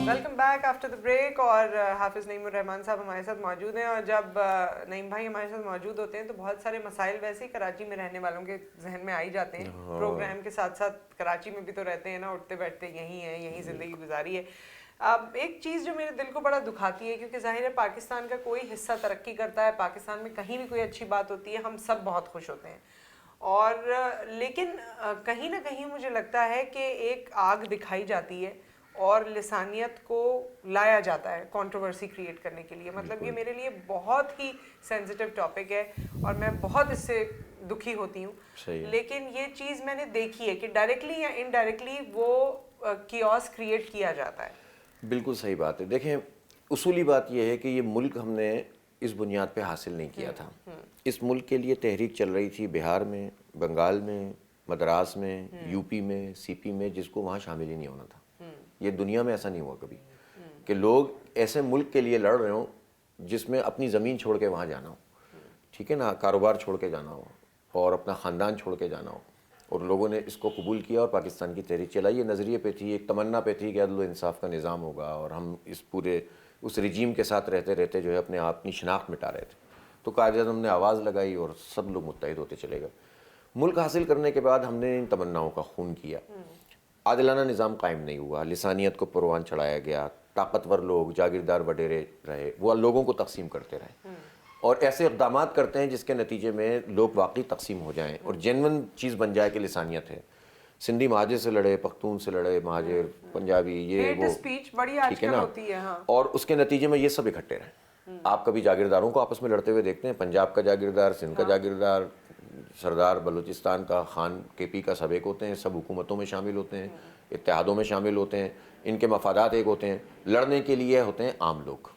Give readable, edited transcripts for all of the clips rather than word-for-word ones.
Welcome back after the break. اور حافظ نعیم الرحمان صاحب ہمارے ساتھ موجود ہیں, اور جب نعیم بھائی ہمارے ساتھ موجود ہوتے ہیں تو بہت سارے مسائل ویسے ہی کراچی میں رہنے والوں کے ذہن میں آ ہی جاتے ہیں. پروگرام کے ساتھ ساتھ کراچی میں بھی تو رہتے ہیں نا, اٹھتے بیٹھتے یہیں ہیں, یہیں زندگی گزاری ہے. ایک چیز جو میرے دل کو بڑا دکھاتی ہے, کیونکہ ظاہر ہے پاکستان کا کوئی حصہ ترقی کرتا ہے, پاکستان میں کہیں بھی کوئی اچھی بات ہوتی ہے ہم سب بہت خوش ہوتے ہیں, اور لیکن کہیں نہ کہیں مجھے لگتا ہے کہ ایک آگ دکھائی جاتی ہے اور لسانیت کو لایا جاتا ہے کنٹروورسی کریٹ کرنے کے لیے. مطلب یہ میرے لیے بہت ہی سینسیٹیو ٹاپک ہے اور میں بہت اس سے دکھی ہوتی ہوں. لیکن یہ چیز میں نے دیکھی ہے کہ ڈائریکٹلی یا انڈائریکٹلی وہ کیوس کریٹ کیا جاتا ہے. بالکل صحیح بات ہے. دیکھیں, اصولی بات یہ ہے کہ یہ ملک ہم نے اس بنیاد پہ حاصل نہیں کیا تھا. اس ملک کے لیے تحریک چل رہی تھی بہار میں, بنگال میں, مدراس میں, یو پی میں, سی پی میں, جس کو وہاں شامل ہی نہیں ہونا تھا. یہ دنیا میں ایسا نہیں ہوا کبھی کہ لوگ ایسے ملک کے لیے لڑ رہے ہوں جس میں اپنی زمین چھوڑ کے وہاں جانا ہو, ٹھیک ہے نا, کاروبار چھوڑ کے جانا ہو اور اپنا خاندان چھوڑ کے جانا ہو, اور لوگوں نے اس کو قبول کیا اور پاکستان کی تحریک چلائی. یہ نظریے پہ تھی, ایک تمنا پہ تھی کہ عدل و انصاف کا نظام ہوگا اور ہم اس پورے اس رجیم کے ساتھ رہتے رہتے جو ہے اپنے آپ اپنی شناخت مٹا رہے تھے. تو قائد اعظم نے آواز لگائی اور سب لوگ متحد ہوتے چلے گئے. ملک حاصل کرنے کے بعد ہم نے ان تمناؤں کا خون کیا. عادلانہ نظام قائم نہیں ہوا, لسانیت کو پروان چڑھایا گیا, طاقتور لوگ جاگیردار وڈیرے رہے, وہ لوگوں کو تقسیم کرتے رہے اور ایسے اقدامات کرتے ہیں جس کے نتیجے میں لوگ واقعی تقسیم ہو جائیں اور جینون چیز بن جائے کہ لسانیت ہے. سندھی مہاجر سے لڑے, پختون سے لڑے, مہاجر, پنجابی, یہ وہ, ٹھیک ہے نا, اور اس کے نتیجے میں یہ سب اکٹھے رہیں. آپ کبھی جاگیرداروں کو آپس میں لڑتے ہوئے دیکھتے ہیں, پنجاب کا جاگیردار, سندھ کا جاگیردار, سردار بلوچستان کا, خان کے پی کا, سب ایک ہوتے ہیں, سب حکومتوں میں شامل ہوتے ہیں, اتحادوں میں شامل ہوتے ہیں, ان کے مفادات ایک ہوتے ہیں, لڑنے کے لیے ہوتے ہیں عام لوگ.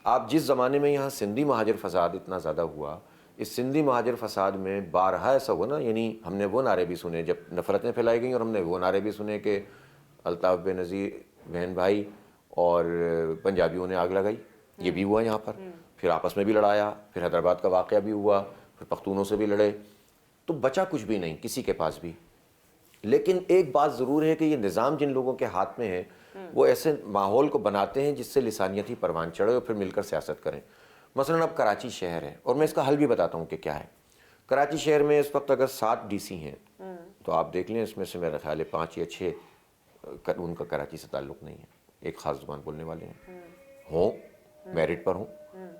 آپ جس زمانے میں یہاں سندھی مہاجر فساد اتنا زیادہ ہوا, اس سندھی مہاجر فساد میں بارہا ایسا ہوا نا, یعنی ہم نے وہ نعرے بھی سنے جب نفرتیں پھیلائی گئیں, اور ہم نے وہ نعرے بھی سنے کہ الطاف بے نظیر بہن بھائی اور پنجابیوں نے آگ لگائی. یہ بھی ہوا یہاں پر. پھر آپس میں بھی لڑایا, پھر حیدرآباد کا واقعہ بھی ہوا, پھر پختونوں سے بھی لڑے. تو بچا کچھ بھی نہیں کسی کے پاس بھی. لیکن ایک بات ضرور ہے کہ یہ نظام جن لوگوں کے ہاتھ میں ہے وہ ایسے ماحول کو بناتے ہیں جس سے لسانیت ہی پروان چڑھے اور پھر مل کر سیاست کریں. مثلا اب کراچی شہر ہے, اور میں اس کا حل بھی بتاتا ہوں کہ کیا ہے. کراچی شہر میں اس وقت اگر 7 ڈی سی ہیں تو آپ دیکھ لیں, اس میں سے میرا خیال ہے 5 یا 6 ان کا کراچی سے تعلق نہیں ہے, ایک خاص زبان بولنے والے ہیں, ہوں میرٹ پر ہوں,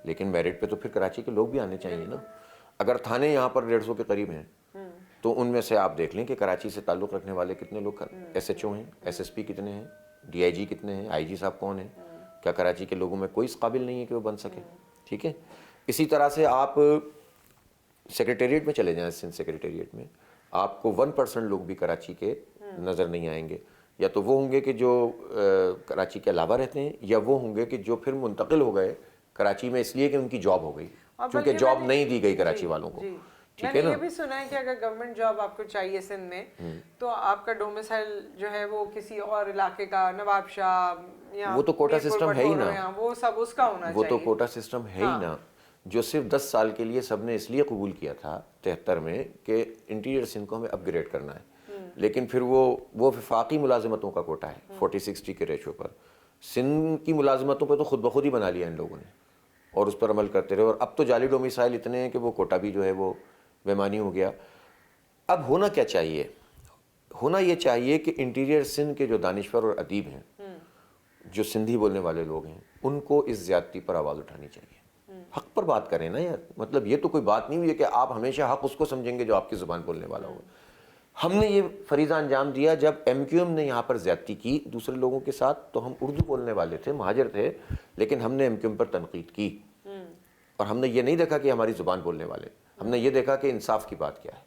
لیکن میرٹ پہ تو پھر کراچی کے لوگ بھی آنے چاہیے نا. اگر تھانے یہاں پر 150 کے قریب ہیں تو ان میں سے آپ دیکھ لیں کہ کراچی سے تعلق رکھنے والے کتنے لوگ, ایس ایچ او ہیں, ایس ایس پی کتنے ہیں, ڈی آئی جی کتنے ہیں, آئی جی صاحب کون ہیں. کیا کراچی کے لوگوں میں کوئی اس قابل نہیں ہے کہ وہ بن سکے؟ ٹھیک ہے. اسی طرح سے آپ سیکریٹریٹ میں چلے جائیں, سندھ سیکریٹریٹ میں آپ کو 1% لوگ بھی کراچی کے نظر نہیں آئیں گے. یا تو وہ ہوں گے کہ جو کراچی کے علاوہ رہتے ہیں, یا وہ ہوں گے کہ جو پھر منتقل ہو گئے کراچی میں اس لیے کہ ان کی جاب ہو گئی, کیونکہ جاب نہیں دی گئی کراچی والوں کو. میں نے یہ بھی سنا ہے کہ اگر گورنمنٹ جاب آپ کو چاہیے سندھ میں تو آپ کا ڈومیسائل جو ہے وہ کسی اور علاقے کا, نواب شاہ, وہ تو کوٹا سسٹم ہے ہی نا, وہ سب اس کا ہونا چاہیے. وہ تو کوٹا سسٹم ہے ہی نا, جو صرف 10 سال کے لیے سب نے اس لیے قبول کیا تھا 73 میں کہ انٹیریئر سندھ کو ہمیں اپ گریڈ کرنا ہے. لیکن پھر وہ وفاقی ملازمتوں کا کوٹا ہے 40-60 کے ریشو پر. سندھ کی ملازمتوں پہ تو خود بخود ہی بنا لیا ان لوگوں نے اور اس پر عمل کرتے رہے, اور اب تو جعلی ڈومیسائل اتنے ہیں کہ وہ کوٹا بھی جو ہے وہ بیمانی ہو گیا. اب ہونا کیا چاہیے؟ ہونا یہ چاہیے کہ انٹیریئر سندھ کے جو دانشور اور ادیب ہیں, جو سندھی بولنے والے لوگ ہیں, ان کو اس زیادتی پر آواز اٹھانی چاہیے. حق پر بات کریں نا یار. مطلب یہ تو کوئی بات نہیں ہوئی ہے کہ آپ ہمیشہ حق اس کو سمجھیں گے جو آپ کی زبان بولنے والا ہوگا. ہم نے یہ فریضہ انجام دیا جب ایم کیو ایم نے یہاں پر زیادتی کی دوسرے لوگوں کے ساتھ, تو ہم اردو بولنے والے تھے, مہاجر تھے, لیکن ہم نے ایم کیو ایم پر تنقید کی, اور ہم نے یہ نہیں دیکھا کہ ہماری زبان بولنے والے, ہم نے یہ دیکھا کہ انصاف کی بات کیا ہے.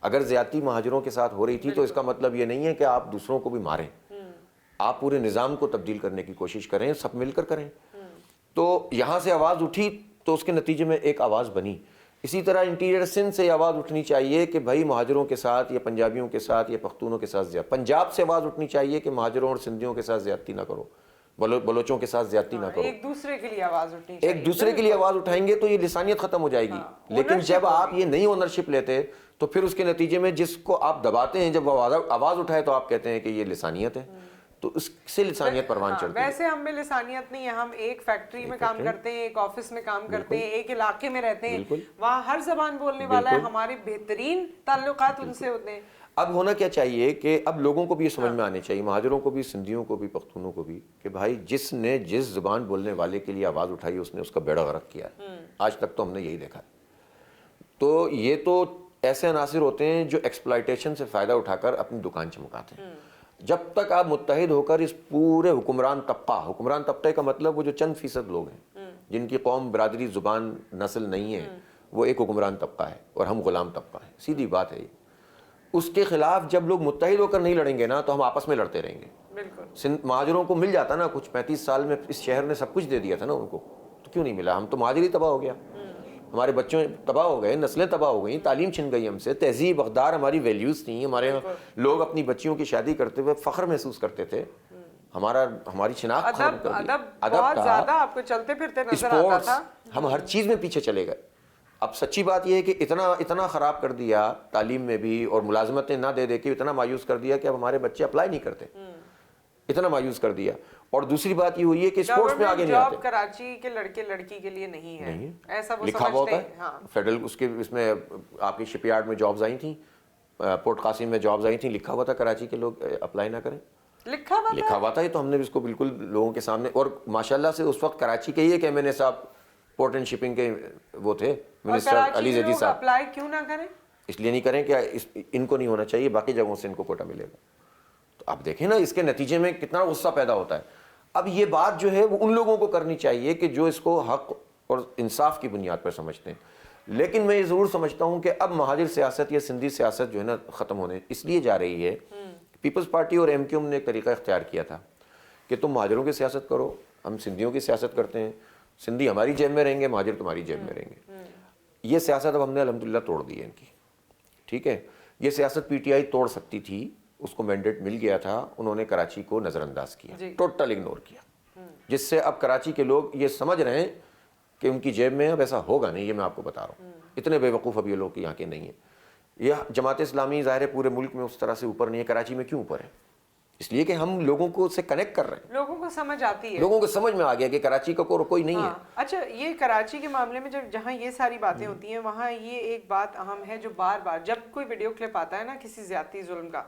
اگر زیادتی مہاجروں کے ساتھ ہو رہی تھی تو اس کا مطلب یہ نہیں ہے کہ آپ دوسروں کو بھی ماریں, آپ پورے نظام کو تبدیل کرنے کی کوشش کریں, سب مل کر کریں. تو یہاں سے آواز اٹھی تو اس کے نتیجے میں ایک آواز بنی. اسی طرح انٹیریئر سندھ سے آواز اٹھنی چاہیے کہ بھائی مہاجروں کے ساتھ یا پنجابیوں کے ساتھ یا پختونوں کے ساتھ پنجاب سے آواز اٹھنی چاہیے کہ مہاجروں اور سندھیوں کے ساتھ زیادتی نہ کرو, بلوچوں کے ساتھ زیادتی نہ کرو. ایک دوسرے کے لیے آواز اٹھنی چاہیے. ایک دوسرے کے لیے آواز اٹھائیں گے تو یہ لسانیت ختم ہو جائے گی. لیکن جب آپ یہ نہیں اونرشپ لیتے تو پھر اس کے نتیجے میں جس کو آپ دباتے ہیں, جب وہ آواز اٹھائے تو آپ کہتے ہیں کہ یہ لسانیت ہے. تو اس سے لسانیت پروان چڑھتی ہے. ویسے ہم میں لسانیت نہیں ہے, ہم ایک فیکٹری میں کام کرتے ہیں, ایک آفس میں کام کرتے ہیں, ایک علاقے میں رہتے ہیں, وہاں ہر زبان بولنے والا ہے, ہمارے بہترین تعلقات ان سے ہوتے ہیں. اب ہونا کیا چاہیے کہ اب لوگوں کو بھی یہ سمجھ میں آنے چاہیے, مہاجروں کو بھی, سندھیوں کو بھی, پختونوں کو بھی, کہ بھائی جس نے جس زبان بولنے والے کے لیے آواز اٹھائی اس نے اس کا بیڑا غرق کیا ہے. آج تک تو ہم نے یہی دیکھا. تو یہ تو ایسے عناصر ہوتے ہیں جو ایکسپلائٹیشن سے فائدہ اٹھا کر اپنی دکان چمکاتے ہیں. جب تک آپ متحد ہو کر اس پورے حکمران طبقے کا مطلب وہ جو چند فیصد لوگ ہیں جن کی قوم, برادری, زبان, نسل نہیں ہے, وہ ایک حکمران طبقہ ہے اور ہم غلام طبقہ ہیں. سیدھی بات ہے یہ. اس کے خلاف جب لوگ متحد ہو کر نہیں لڑیں گے نا تو ہم آپس میں لڑتے رہیں گے. بالکل. مہاجروں کو مل جاتا نا کچھ, 35 سال میں اس شہر نے سب کچھ دے دیا تھا نا ان کو, تو کیوں نہیں ملا؟ ہم تو مہاجری تباہ ہو گیا, ہمارے بچوں تباہ ہو گئے, نسلیں تباہ ہو گئیں, تعلیم چھن گئی ہم سے, تہذیب, اقدار, ہماری ویلیوز تھیں. ہمارے لوگ اپنی بچیوں کی شادی کرتے ہوئے فخر محسوس کرتے تھے, ہماری شناخت, بہت زیادہ آپ کو چلتے پھرتے نظر آتا تھا. ہم ہر چیز میں پیچھے چلے گئے. اب سچی بات یہ ہے کہ اتنا خراب کر دیا تعلیم میں بھی, اور ملازمتیں نہ دے دے کے اتنا مایوس کر دیا کہ اب ہمارے بچے اپلائی نہیں کرتے, اتنا مایوس کر دیا. اور دوسری بات یہ ہوئی ہے کہ اسپورٹس میں آگے نہیں آتے. جاب کراچی کے لڑکے لڑکی کے لیے نہیں ہے, ایسا وہ لکھا ہوا ہوتا ہے. فیڈرل اس میں آپ کی شپ یارڈ میں جابز آئی تھیں, پورٹ قاسم میں جابز آئی تھیں, لکھا ہوا تھا کراچی کے لوگ اپلائی نہ کریں. لکھا ہوا تھا. یہ تو ہم نے اس کو بالکل لوگوں کے سامنے, اور ماشاءاللہ سے اس وقت کراچی کے ہی ایک ایم این اے صاحب پورٹ اینڈ شپنگ کے وہ تھے, منسٹر علی زیدی صاحب. اپلائی کیوں نہ کریں؟ اس لیے نہیں کریں کہ ان کو نہیں ہونا چاہیے, باقی جگہوں سے ان کو کوٹا ملے گا. تو آپ دیکھیں نا اس کے نتیجے میں کتنا غصہ پیدا ہوتا ہے. اب یہ بات جو ہے وہ ان لوگوں کو کرنی چاہیے کہ جو اس کو حق اور انصاف کی بنیاد پر سمجھتے ہیں. لیکن میں یہ ضرور سمجھتا ہوں کہ اب مہاجر سیاست یا سندھی سیاست جو ہے نا ختم ہونے اس لیے جا رہی ہے. پیپلز پارٹی اور ایم کیو ایم نے ایک طریقہ اختیار کیا تھا کہ تم مہاجروں کی سیاست کرو, ہم سندھیوں کی سیاست کرتے ہیں, سندھی ہماری جیب میں رہیں گے, مہاجر تمہاری جیب میں رہیں گے. یہ سیاست اب ہم نے الحمدللہ توڑ دی ہے ان کی. ٹھیک ہے, یہ سیاست پی ٹی آئی توڑ سکتی تھی, اس کو مینڈیٹ مل گیا تھا, انہوں نے کراچی کو نظر انداز کیا, ٹوٹل اگنور کیا, جس سے اب کراچی کے لوگ یہ سمجھ رہے ہیں کہ ان کی جیب میں اب ایسا ہوگا نہیں. یہ میں آپ کو بتا رہا ہوں, اتنے بے وقوف اب یہ لوگ یہاں کے نہیں ہیں. یہ جماعت اسلامی ظاہر ہے پورے ملک میں اس طرح سے اوپر نہیں ہے, کراچی میں کیوں اوپر ہے؟ اس لیے کہ ہم لوگوں کو سے کنیکٹ کر رہے ہیں, لوگوں کو سمجھ آتی ہے, لوگوں کو سمجھ میں آ گیا کہ کراچی کا کوئی نہیں ہے. اچھا, یہ کراچی کے معاملے میں جہاں یہ ساری باتیں ہوتی ہیں وہاں یہ ایک بات اہم ہے جو بار بار جب کوئی ویڈیو کلپ آتا ہے نا کسی زیادتی ظلم کا,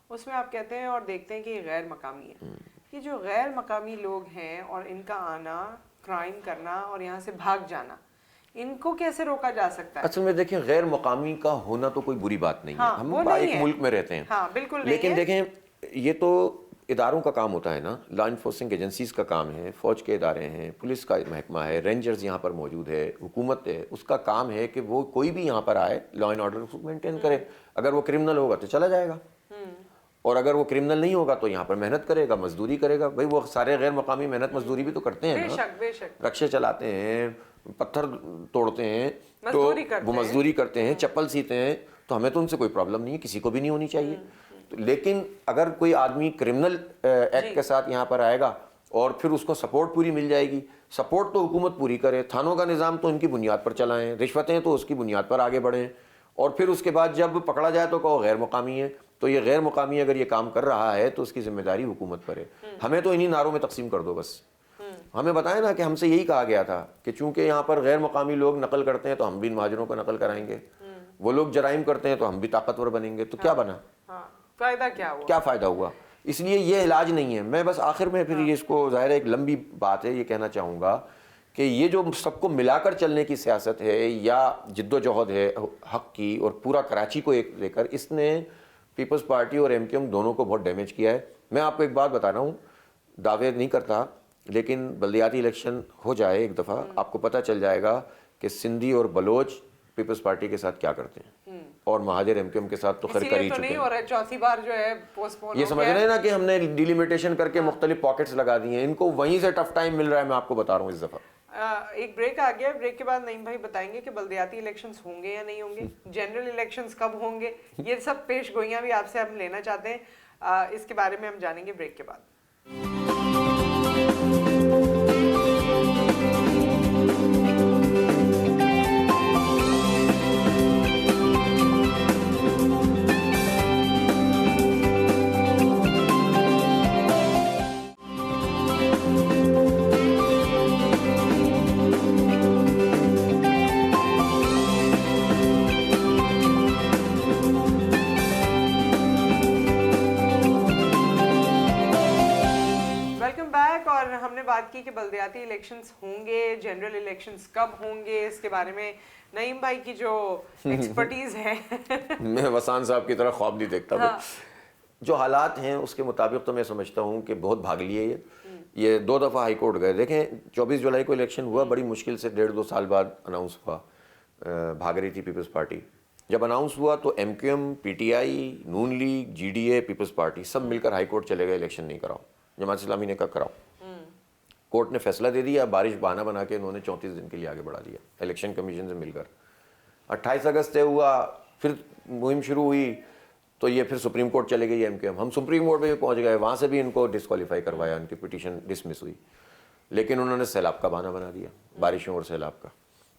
اس میں آپ کہتے ہیں اور دیکھتے ہیں کہ یہ غیر مقامی ہے. یہ جو غیر مقامی لوگ ہیں اور ان کا آنا, کرائم کرنا اور یہاں سے بھاگ جانا, ان کو کیسے روکا جا سکتا ہے؟ اصل میں دیکھیں غیر مقامی کا ہونا تو کوئی بری بات نہیں ہے, ہم ایک ملک میں رہتے ہیں. بالکل. لیکن دیکھیں یہ تو اداروں کا کام ہوتا ہے نا, لا انفورسنگ ایجنسیز کا کام ہے, فوج کے ادارے ہیں, پولیس کا محکمہ ہے, رینجرز یہاں پر موجود ہے, حکومت ہے, اس کا کام ہے کہ وہ کوئی بھی یہاں پر آئے لا اینڈ آرڈر کو مینٹین کرے. اگر وہ کرمنل ہوگا تو چلا جائے گا, اور اگر وہ کرمنل نہیں ہوگا تو یہاں پر محنت کرے گا, مزدوری کرے گا. بھائی وہ سارے غیر مقامی محنت مزدوری بھی تو کرتے ہیں نا, رکشے چلاتے ہیں, پتھر توڑتے ہیں تو وہ مزدوری کرتے ہیں, چپل سیتے ہیں, تو ہمیں تو ان سے کوئی پرابلم نہیں ہے, کسی کو بھی نہیں ہونی چاہیے. لیکن اگر کوئی آدمی کرمنل ایکٹ کے ساتھ یہاں پر آئے گا اور پھر اس کو سپورٹ پوری مل جائے گی, سپورٹ تو حکومت پوری کرے, تھانوں کا نظام تو ان کی بنیاد پر چلائیں, رشوتیں تو اس کی بنیاد پر آگے بڑھیں, اور پھر اس کے بعد جب پکڑا جائے تو کہو غیر مقامی ہے. تو یہ غیر مقامی اگر یہ کام کر رہا ہے تو اس کی ذمہ داری حکومت پر ہے. ہمیں تو انہی نعروں میں تقسیم کر دو بس. ہمیں بتائیں نا کہ ہم سے یہی کہا گیا تھا کہ چونکہ یہاں پر غیر مقامی لوگ نقل کرتے ہیں تو ہم بھی ان مہاجروں کو نقل کرائیں گے, وہ لوگ جرائم کرتے ہیں تو ہم بھی طاقتور بنیں گے. تو کیا بنا, کیا فائدہ ہوا؟ اس لیے یہ علاج نہیں ہے. میں بس آخر میں پھر یہ اس کو ظاہر ہے ایک لمبی بات ہے, یہ کہنا چاہوں گا کہ یہ جو سب کو ملا کر چلنے کی سیاست ہے یا جد و جہد ہے حق کی, اور پورا کراچی کو ایک لے کر, اس نے پیپلز پارٹی اور ایم کیو ایم دونوں کو بہت ڈیمیج کیا ہے. میں آپ کو ایک بات بتا رہا ہوں, دعوے نہیں کرتا, لیکن بلدیاتی الیکشن ہو جائے ایک دفعہ, آپ کو پتہ چل جائے گا کہ سندھی اور بلوچ پیپلز پارٹی کے ساتھ کیا کرتے ہیں, اور مہاجر ایم کیو ایم کے ساتھ تو خیر کر ہی چکے ہیں. چوتھی بار جو ہے پوسٹ پون یہ سمجھ رہے ہیں نا کہ ہم نے ڈیلیمیٹیشن کر کے مختلف پاکٹس لگا دی ہیں, ان کو وہیں سے ٹف ٹائم مل رہا ہے. میں آپ کو بتا رہا ہوں اس دفعہ ایک بریک آ گیا, بریک کے بعد نعیم بھائی بتائیں گے کہ بلدیاتی الیکشنز ہوں گے یا نہیں ہوں گے, جنرل الیکشنز کب ہوں گے, یہ سب پیش گوئیاں بھی آپ سے ہم لینا چاہتے ہیں. اس کے بارے میں ہم جانیں گے بریک کے بعد. اور ہم نے بات کی کہ بلدیاتی الیکشنز ہوں گے، جنرل الیکشنز کب ہوں گے، اس کے بارے میں نعیم بھائی کی جو ایکسپرٹیز ہے میں وسان صاحب کی طرح خواب نہیں دیکھتا. جو حالات ہیں اس کے مطابق تو میں سمجھتا ہوں کہ بہت بھاگ لیے یہ 2 دفعہ ہائی کورٹ گئے. دیکھیں 24 جولائی کو الیکشن ہوا، بڑی مشکل سے 1.5-2 سال بعد اناؤنس ہوا، بھاگ رہی تھی پیپلز پارٹی. جب اناؤنس ہوا تو M Q M, P T I, Noon League, G D A, Peoples Party سب مل کر ہائی کورٹ چلے گئے الیکشن نہیں کراؤ. جماعت اسلامی نے کہا کراؤ. کورٹ نے فیصلہ دے دیا، بارش بہانہ بنا کے انہوں نے 34 دن کے لیے آگے بڑھا دیا الیکشن کمیشن سے مل کر. 28 اگست طے ہوا، پھر مہم شروع ہوئی تو یہ پھر سپریم کورٹ چلے گئی ایم کیو ایم. ہم سپریم کورٹ میں بھی پہنچ گئے، وہاں سے بھی ان کو ڈسکوالیفائی کروایا، ان کی پٹیشن ڈسمس ہوئی. لیکن انہوں نے سیلاب کا بہانہ بنا دیا، بارشوں اور سیلاب کا.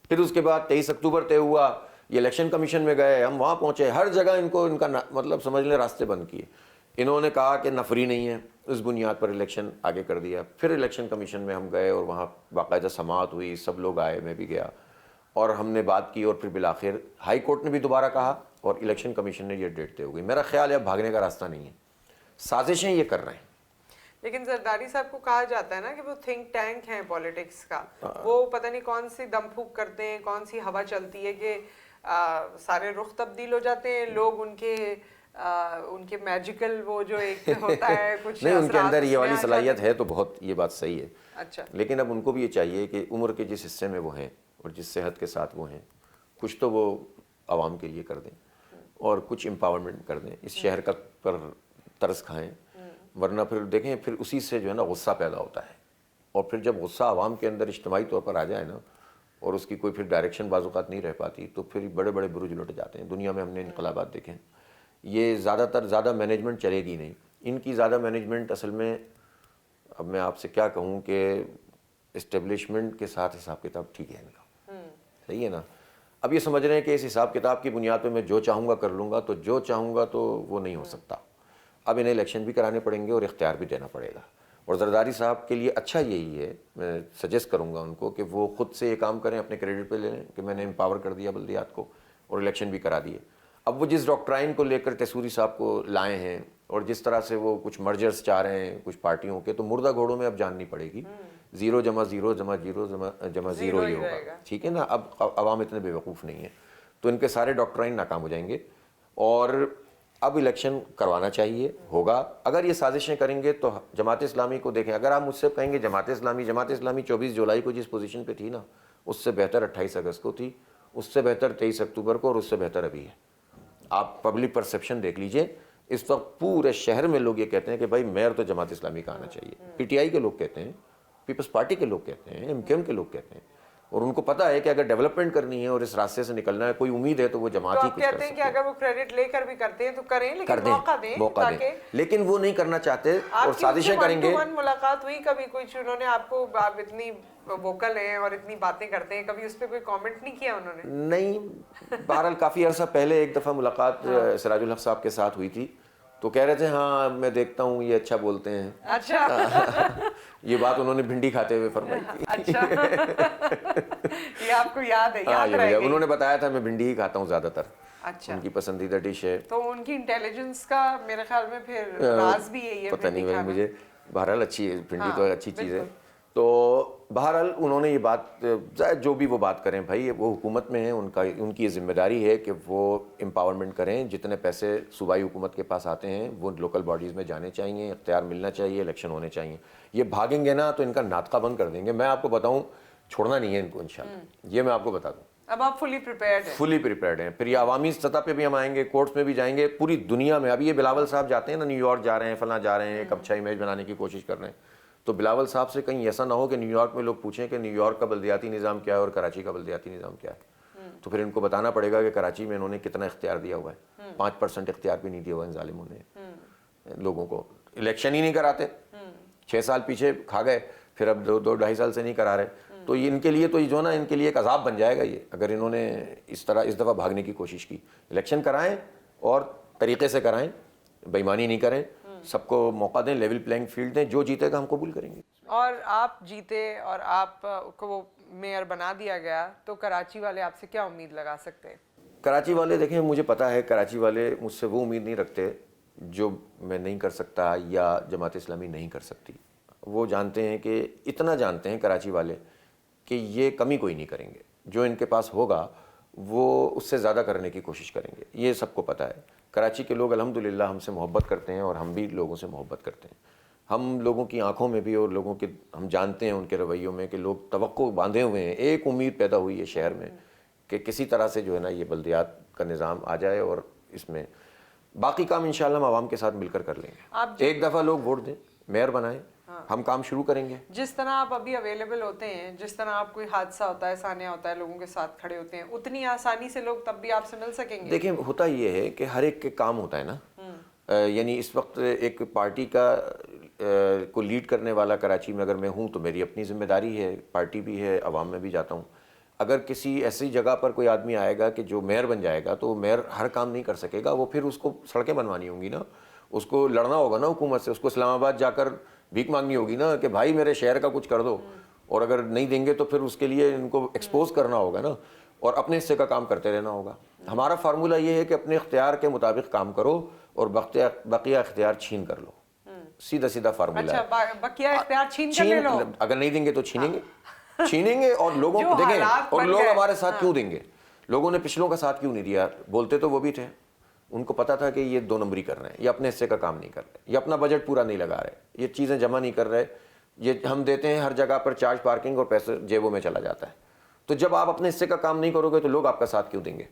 پھر اس کے بعد 23 اکتوبر طے ہوا، یہ الیکشن کمیشن میں گئے، ہم وہاں پہنچے، ہر جگہ ان کو ان کا مطلب سمجھ لیں راستے بند کیے. انہوں نے کہا کہ نفری نہیں ہے، اس بنیاد پر الیکشن آگے کر دیا. پھر الیکشن کمیشن میں ہم گئے اور وہاں باقاعدہ سماعت ہوئی، سب لوگ آئے، میں بھی گیا اور ہم نے بات کی. اور پھر بالآخر ہائی کورٹ نے بھی دوبارہ کہا اور الیکشن کمیشن نے یہ ڈیٹ طے ہو گئی. میرا خیال ہے اب بھاگنے کا راستہ نہیں ہے، سازشیں یہ کر رہے ہیں. لیکن زرداری صاحب کو کہا جاتا ہے نا کہ وہ تھنک ٹینک ہیں پالیٹکس کا، وہ پتہ نہیں کون سی دم پھونک کرتے ہیں، کون سی ہوا چلتی ہے کہ سارے رخ تبدیل ہو جاتے ہیں لوگ. ان کے میجیکل وہ جو ایک ہوتا ہے کچھ نہیں، ان کے اندر یہ والی صلاحیت ہے تو بہت، یہ بات صحیح ہے. اچھا، لیکن اب ان کو بھی یہ چاہیے کہ عمر کے جس حصے میں وہ ہیں اور جس صحت کے ساتھ وہ ہیں، کچھ تو وہ عوام کے لیے کر دیں اور کچھ امپاورمنٹ کر دیں، اس شہر کا پر ترس کھائیں. ورنہ پھر دیکھیں پھر اسی سے جو ہے نا غصہ پیدا ہوتا ہے، اور پھر جب غصہ عوام کے اندر اجتماعی طور پر آ جائے نا اور اس کی کوئی پھر ڈائریکشن بعض اوقات نہیں رہ پاتی تو پھر بڑے بڑے برج لٹ جاتے ہیں. دنیا میں ہم نے انقلابات دیکھے، یہ زیادہ مینجمنٹ چلے گی نہیں. ان کی زیادہ مینجمنٹ اصل میں، اب میں آپ سے کیا کہوں کہ اسٹیبلشمنٹ کے ساتھ حساب کتاب ٹھیک ہے ان کا، صحیح ہے نا. اب یہ سمجھ رہے ہیں کہ اس حساب کتاب کی بنیاد پہ میں جو چاہوں گا کر لوں گا، تو جو چاہوں گا تو وہ نہیں ہو سکتا. اب انہیں الیکشن بھی کرانے پڑیں گے اور اختیار بھی دینا پڑے گا. اور زرداری صاحب کے لیے اچھا یہی ہے، میں سجیسٹ کروں گا ان کو کہ وہ خود سے یہ کام کریں، اپنے کریڈٹ پہ لے لیں کہ میں نے امپاور کر دیا بلدیات کو اور الیکشن بھی کرا دیے. اب وہ جس ڈاکٹرائن کو لے کر تیسوری صاحب کو لائے ہیں اور جس طرح سے وہ کچھ مرجرز چاہ رہے ہیں کچھ پارٹیوں کے، تو مردہ گھوڑوں میں اب جاننی پڑے گی. 0 جمع 0 جمع 0 جمع 0 ہی ہوگا، ٹھیک ہے نا. اب عوام اتنے بے وقوف نہیں ہیں، تو ان کے سارے ڈاکٹرائن ناکام ہو جائیں گے. اور اب الیکشن کروانا چاہیے، ہوگا. اگر یہ سازشیں کریں گے تو جماعت اسلامی کو دیکھیں، اگر آپ مجھ سے کہیں گے جماعت اسلامی 24 جولائی کو جس پوزیشن پہ تھی نا، اس سے بہتر 28 اگست کو تھی، اس سے بہتر 23 اکتوبر کو، اور اس سے بہتر ابھی ہے. آپ پبلک پرسیپشن دیکھ لیجئے، اس وقت پورے شہر میں لوگ یہ کہتے ہیں کہ بھائی میئر تو جماعت اسلامی کا آنا چاہیے. پی ٹی آئی کے لوگ کہتے ہیں، پیپلز پارٹی کے لوگ کہتے ہیں، ایم کیو ایم کے لوگ کہتے ہیں. اور ان کو پتا ہے کہ اگر ڈیولپمنٹ کرنی ہے اور اس راستے سے نکلنا ہے، کوئی امید ہے تو وہ جماعت ہی کچھ کر کہتے ہیں کہ اگر وہ کریڈٹ لے کر بھی کرتے ہیں تو کریں، لیکن موقع دیں. لیکن وہ نہیں کرنا چاہتے اور سازشیں کریں گے. ملاقات ہوئی کبھی کچھ انہوں نے آپ کو، آپ اتنی ووکل ہیں اور اتنی باتیں کرتے ہیں، کبھی اس پہ کوئی کامنٹ نہیں کیا انہوں نے؟ نہیں، بہرحال کافی عرصہ پہلے ایک دفعہ ملاقات سراج الحق صاحب کے ساتھ ہوئی تھی، تو کہہ رہے تھے ہاں میں دیکھتا ہوں یہ اچھا بولتے ہیں. اچھا، یہ بات انہوں نے بھنڈی کھاتے ہوئے فرمائی تھی. اچھا، یہ آپ کو یاد ہے؟ یاد رہے گی. انہوں نے بتایا تھا میں بھنڈی ہی کھاتا ہوں زیادہ تر، اچھا، ان کی پسندیدہ ڈش ہے. تو ان کی انٹیلیجنس کا میرے خیال میں پھر راز بھی یہی ہے. پتہ نہیں بھائی مجھے، بہرحال اچھی ہے بھنڈی، تو اچھی چیز ہے. تو بہرحال انہوں نے یہ بات، جو بھی وہ بات کریں بھائی، وہ حکومت میں ہیں، ان کی یہ ذمہ داری ہے کہ وہ امپاورمنٹ کریں. جتنے پیسے صوبائی حکومت کے پاس آتے ہیں وہ لوکل باڈیز میں جانے چاہیے، اختیار ملنا چاہیے، الیکشن ہونے چاہیے. یہ بھاگیں گے نا تو ان کا ناطقہ بند کر دیں گے. میں آپ کو بتاؤں، چھوڑنا نہیں ہے ان کو انشاءاللہ، یہ میں آپ کو بتا دوں. اب آپ فلی پریپیئرڈ ہیں. پھر یہ عوامی سطح پہ بھی ہم آئیں گے، کورٹس میں بھی جائیں گے، پوری دنیا میں. ابھی یہ بلاول صاحب جاتے ہیں نا، نیو یارک جا رہے ہیں، فلاں جا رہے ہیں، ایک اچھا امیج بنانے کی کوشش کر رہے ہیں. تو بلاول صاحب سے کہیں ایسا نہ ہو کہ نیو یارک میں لوگ پوچھیں کہ نیو یارک کا بلدیاتی نظام کیا ہے اور کراچی کا بلدیاتی نظام کیا ہے. تو پھر ان کو بتانا پڑے گا کہ کراچی میں انہوں نے کتنا اختیار دیا ہوا ہے. 5% اختیار بھی نہیں دیا ہوا ان ظالموں نے لوگوں کو. الیکشن ہی نہیں کراتے، 6 سال پیچھے کھا گئے، پھر اب 2-2.5 سال سے نہیں کرا رہے. تو ان کے لیے تو جو نا، ان کے لیے ایک عذاب بن جائے گا یہ، اگر انہوں نے اس دفعہ بھاگنے کی کوشش کی. الیکشن کرائیں اور طریقے سے کرائیں، بےایمانی نہیں کریں، سب کو موقع دیں، لیول پلینگ فیلڈ دیں. جو جیتے گا ہم قبول کریں گے. اور آپ جیتے اور آپ کو وہ میئر بنا دیا گیا، تو کراچی والے آپ سے کیا امید لگا سکتے ہیں؟ کراچی والے دیکھیں، مجھے پتا ہے کراچی والے مجھ سے وہ امید نہیں رکھتے جو میں نہیں کر سکتا یا جماعت اسلامی نہیں کر سکتی. وہ جانتے ہیں کہ اتنا جانتے ہیں کراچی والے کہ یہ کمی کوئی نہیں کریں گے، جو ان کے پاس ہوگا وہ اس سے زیادہ کرنے کی کوشش کریں گے، یہ سب کو پتہ ہے۔ کراچی کے لوگ الحمدللہ ہم سے محبت کرتے ہیں اور ہم بھی لوگوں سے محبت کرتے ہیں۔ ہم لوگوں کی آنکھوں میں بھی اور لوگوں کے ہم جانتے ہیں ان کے رویوں میں کہ لوگ توقع باندھے ہوئے ہیں، ایک امید پیدا ہوئی ہے شہر میں کہ کسی طرح سے جو ہے نا یہ بلدیات کا نظام آ جائے، اور اس میں باقی کام انشاءاللہ ہم عوام کے ساتھ مل کر لیں گے۔ ایک دفعہ لوگ ووٹ دیں، میئر بنائیں، ہم کام شروع کریں گے۔ جس طرح آپ ابھی اویلیبل ہوتے ہیں، جس طرح آپ کوئی حادثہ ہوتا ہے، سانیہ ہوتا ہے، لوگوں کے ساتھ کھڑے ہوتے ہیں، اتنی آسانی سے لوگ تب بھی آپ سے مل سکیں گے؟ دیکھیں ہوتا یہ ہے کہ ہر ایک کے کام ہوتا ہے نا، یعنی اس وقت ایک پارٹی کا کو لیڈ کرنے والا کراچی میں اگر میں ہوں تو میری اپنی ذمہ داری ہے، پارٹی بھی ہے، عوام میں بھی جاتا ہوں۔ اگر کسی ایسی جگہ پر کوئی آدمی آئے گا کہ جو میئر بن جائے گا تو وہ میئر ہر کام نہیں کر سکے گا، وہ پھر اس کو سڑکیں بنوانی ہوں گی نا، اس کو لڑنا ہوگا نا حکومت سے، اس کو اسلام آباد جا کر بھیک مانگنی ہوگی نا کہ بھائی میرے شہر کا کچھ کر دو، اور اگر نہیں دیں گے تو پھر اس کے لیے ان کو ایکسپوز کرنا ہوگا نا، اور اپنے حصے کا کام کرتے رہنا ہوگا۔ ہمارا فارمولہ یہ ہے کہ اپنے اختیار کے مطابق کام کرو اور بقیہ اختیار چھین کر لو، سیدھا سیدھا فارمولہ ہے۔ اچھا، بقیہ اختیار چھین کر لے لو، اگر نہیں دیں گے تو چھینیں گے، اور لوگوں کو دیکھیں، اور لوگ ہمارے ساتھ کیوں دیں گے؟ لوگوں نے پچھلوں کا ساتھ کیوں نہیں دیا؟ بولتے تو وہ بھی تھے، ان کو پتا تھا کہ یہ 2 نمبری کر رہے ہیں، یہ اپنے حصے کا کام نہیں کر رہے، یہ اپنا بجٹ پورا نہیں لگا رہے، یہ چیزیں جمع نہیں کر رہے، یہ ہم دیتے ہیں ہر جگہ پر چارج پارکنگ اور پیسے جیبوں میں چلا جاتا ہے۔ تو جب آپ اپنے حصے کا کام نہیں کرو گے تو لوگ آپ کا ساتھ کیوں دیں گے؟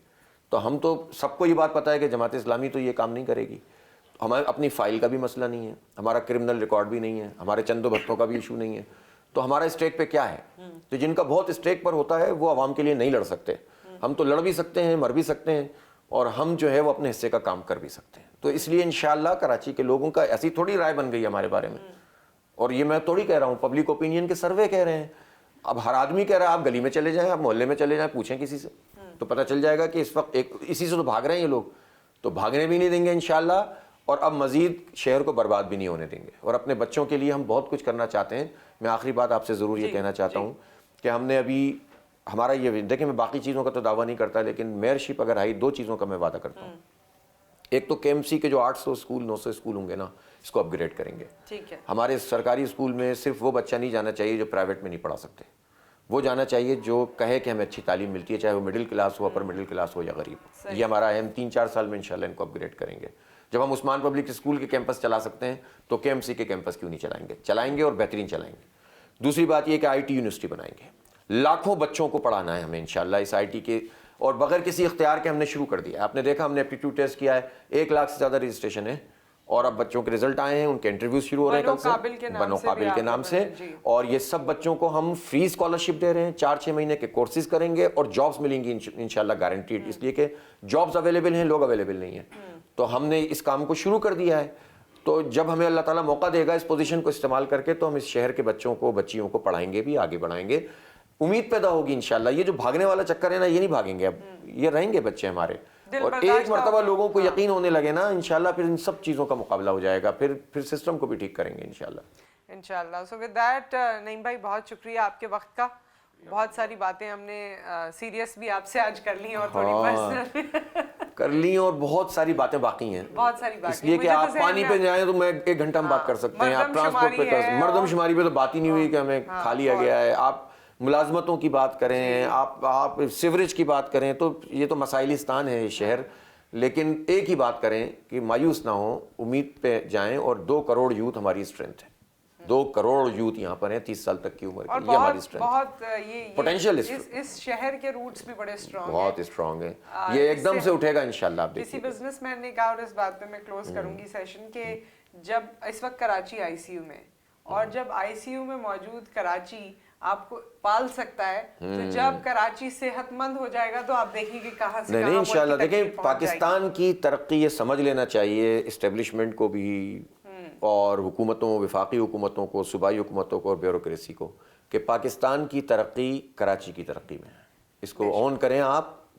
تو ہم تو سب کو یہ بات پتہ ہے کہ جماعت اسلامی تو یہ کام نہیں کرے گی۔ ہمارے اپنی فائل کا بھی مسئلہ نہیں ہے، ہمارا کرمنل ریکارڈ بھی نہیں ہے، ہمارے چند و بھتوں کا بھی ایشو نہیں ہے، تو ہمارا اسٹیک پہ کیا ہے؟ تو جن کا بہت اسٹیک پر ہوتا ہے وہ عوام کے لیے نہیں لڑ سکتے، ہم تو لڑ بھی سکتے ہیں، مر بھی سکتے ہیں، اور ہم جو ہے وہ اپنے حصے کا کام کر بھی سکتے ہیں۔ تو اس لیے انشاءاللہ کراچی کے لوگوں کا ایسی تھوڑی رائے بن گئی ہمارے بارے میں، اور یہ میں تھوڑی کہہ رہا ہوں، پبلک اوپینین کے سروے کہہ رہے ہیں۔ اب ہر آدمی کہہ رہا ہے، آپ گلی میں چلے جائیں، آپ محلے میں چلے جائیں، پوچھیں کسی سے تو پتہ چل جائے گا کہ اس وقت اسی سے تو بھاگ رہے ہیں یہ لوگ، تو بھاگنے بھی نہیں دیں گے انشاءاللہ، اور اب مزید شہر کو برباد بھی نہیں ہونے دیں گے، اور اپنے بچوں کے لیے ہم بہت کچھ کرنا چاہتے ہیں۔ میں آخری بات آپ سے ضرور یہ کہنا چاہتا ہوں کہ ہم نے ابھی ہمارا یہ دیکھیں، میں باقی چیزوں کا تو دعویٰ نہیں کرتا، لیکن میئرشپ اگر آئی 2 چیزوں کا میں وعدہ کرتا ہوں۔ ایک تو کے ایم سی کے جو 800 اسکول 900 اسکول ہوں گے نا، اس کو اپ گریڈ کریں گے۔ ٹھیک ہے، ہمارے سرکاری اسکول میں صرف وہ بچہ نہیں جانا چاہیے جو پرائیویٹ میں نہیں پڑھا سکتے، وہ جانا چاہیے جو کہے کہ ہمیں اچھی تعلیم ملتی ہے، چاہے وہ مڈل کلاس ہو، اپر مڈل کلاس ہو یا غریب ہو۔ یہ ہمارا اہم 3-4 سال میں انشاءاللہ ان کو اپ گریڈ کریں گے۔ جب ہم عثمان پبلک اسکول کے کیمپس چلا سکتے ہیں تو کے ایم سی کے کیمپس کیوں نہیں چلائیں گے اور بہترین چلائیں گے۔ دوسری بات یہ کہ آئی ٹی یونیورسٹی بنائیں گے، لاکھوں بچوں کو پڑھانا ہے ہمیں انشاءاللہ اس آئی ٹی کے، اور بغیر کسی اختیار کے ہم نے شروع کر دیا۔ آپ نے دیکھا ہم نے ایپٹیٹیوڈ ٹیسٹ کیا ہے، 1 لاکھ سے زیادہ رجسٹریشن ہے، اور اب بچوں کے رزلٹ آئے ہیں، ان کے انٹرویوز شروع ہو رہے ہیں کل سے، بنو قابل کے نام سے، اور یہ سب بچوں کو ہم فری اسکالرشپ دے رہے ہیں، 4-6 مہینے کے کورسز کریں گے اور جابس ملیں گی انشاءاللہ گارنٹیڈ، اس لیے کہ جابس اویلیبل ہیں، لوگ اویلیبل نہیں ہیں۔ تو ہم نے اس کام کو شروع کر دیا ہے، تو جب ہمیں اللہ تعالیٰ موقع دے گا اس پوزیشن کو استعمال کر کے تو ہم اس شہر کے بچوں کو بچیوں کو پڑھائیں گے بھی، آگے بڑھائیں گے، امید پیدا ہوگی انشاءاللہ۔ یہ جو بھاگنے والا چکر ہے نا، یہ نہیں بھاگیں گے، اب یہ رہیں گے بچے ہمارے، اور ایک مرتبہ لوگوں کو یقین ہونے لگے نا انشاءاللہ، پھر ان سب چیزوں کا مقابلہ ہو جائے گا، پھر سسٹم کو بھی ٹھیک کریں گے انشاءاللہ۔ سو ود دیٹ نعیم بھائی بہت شکریہ آپ کے وقت کا، بہت ساری باتیں ہم نے سیریس بھی آپ سے آج کر لی اور تھوڑی پرسنل کر لی، اور بہت ساری باتیں باقی ہیں، بہت ساری باتیں، اس لیے کہ آپ پانی پہ جائیں تو میں 1 گھنٹہ ہم بات کر سکتے ہیں، آپ ٹرانسپورٹ پہ مردم شماری پہ تو بات ہی نہیں ہوئی کہ ہمیں کھا لیا گیا ہے، آپ ملازمتوں کی بات کریں، آپ سیوریج کی بات کریں، تو یہ تو مسائلستان ہے یہ شہر، لیکن ایک ہی بات کریں کہ مایوس نہ ہوں، امید پہ جائیں، اور 2 کروڑ یوتھ ہماری اسٹرینتھ ہے، 2 کروڑ یوتھ یہاں پر ہیں 30 سال تک کی عمر کی، یہ ہماری اسٹرینتھ بہت پوٹینشیل اس شہر کے روٹس بھی بڑے اسٹرانگ ہیں، بہت اسٹرانگ ہیں، یہ ایک دم سے اٹھے گا انشاءاللہ۔ آپ کسی بزنس مین نے کہا، اور اس بات پہ میں کلوز کروں گی سیشن، کہ جب اس وقت کراچی آئی سی یو میں، اور جب آئی سی یو میں موجود کراچی آپ کو پال سکتا ہے، تو جب کراچی صحت مند ہو جائے گا تو آپ دیکھیں گے کہاں سے نہیں انشاءاللہ۔ دیکھیں پاکستان کی ترقی یہ سمجھ لینا چاہیے اسٹیبلشمنٹ کو بھی، اور حکومتوں، وفاقی حکومتوں کو، صوبائی حکومتوں کو، اور بیوروکریسی کو، کہ پاکستان کی ترقی کراچی کی ترقی میں ہے، اس کو آن کریں آپ،